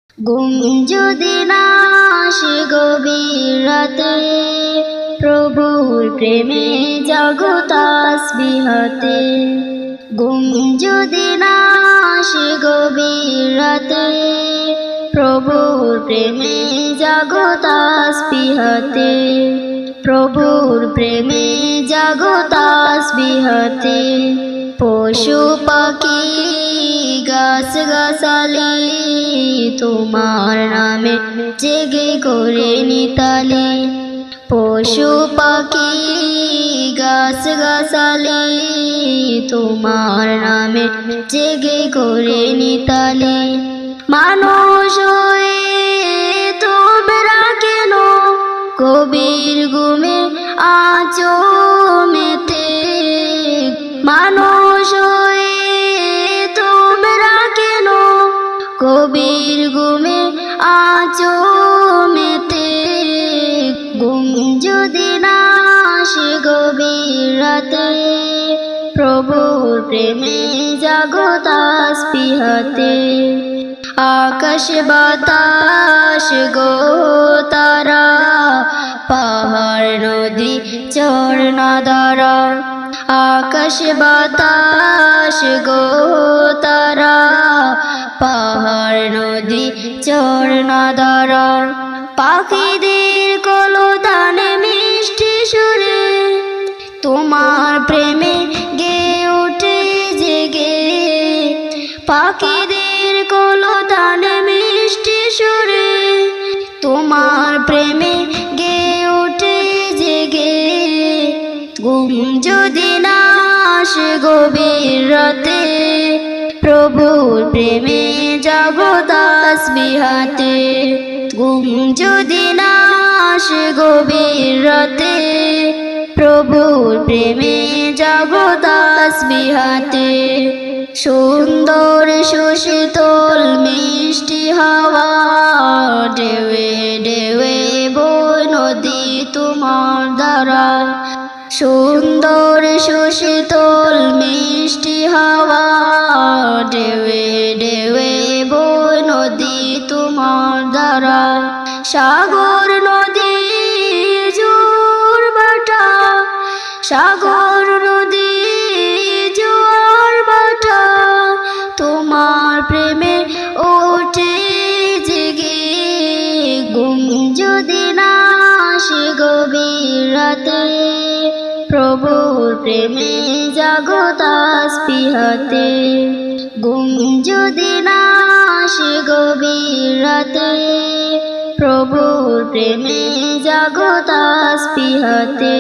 ঘুম যদি না আসে গভীর রাতে, প্রভুর প্রেমে জাগো তাসবিহ হাতে। ঘুম যদি না আসে গভীর রাতে, প্রভুর প্রেমে জাগো তাসবিহ হাতে। প্রভুর প্রেমে জাগো তাসবিহ হাতে। পশু পাখি গাছ গাছালি তোমার নামে জেগে করে নিতালি। পশু পাখি গাছ গাছালি তোমার নামে জেগে করে নিতালি। মানুষ হয়ে তোমরা কেন কবির গুমে আছো মেতে। মানুষ হয়ে তোমরা কেন কবির গুমে আছো মেতে। ঘুম যদি না আসে গভীর রাতে, প্রভুর প্রেমে জাগো তাসবিহ হাতে। আকাশ বাতাস গো তারা, পাহাড় নদী ঝরনা ধারা। আকাশ বাতাস গো তারা, পাহাড় নদী ঝরনা ধারা। পাখিদের কলতানে মিষ্টি সুরে তোমার প্রেমে গে ওঠে জেগে। পাখিদের কলতানে মিষ্টি সুরে তোমার প্রেমে গে ওঠে জেগে। ঘুম যদি না আসে গভীর রাতে, প্রভুর প্রেমে জাগো তাসবিহ হাতে। ঘুম যদি না আসে গভীর রাতে, প্রভুর প্রেমে জাগো তাসবিহ হাতে। সুন্দর সুশীতল মিষ্টি হাওয়া ঢেউয়ে ঢেউয়ে বয় নদী তোমার দ্বারা। সুন্দর সুশীতল মিষ্টি হাওয়া ঢেউয়ে ঢেউয়ে বয় নদী তোমার দ্বারা। সাগর নদী জোর বাটা, সাগর নদী জোয়ার বাটা তোমার প্রেমে ওঠে জেগে। ঘুম যদি না আসে গভীর রাতে, প্রভুর প্রেমে জাগো তাসবিহ হাতে। ঘুম যদি না আসে গভীর রাতে, প্রভুর প্রেমে জাগো তাসবিহ হাতে।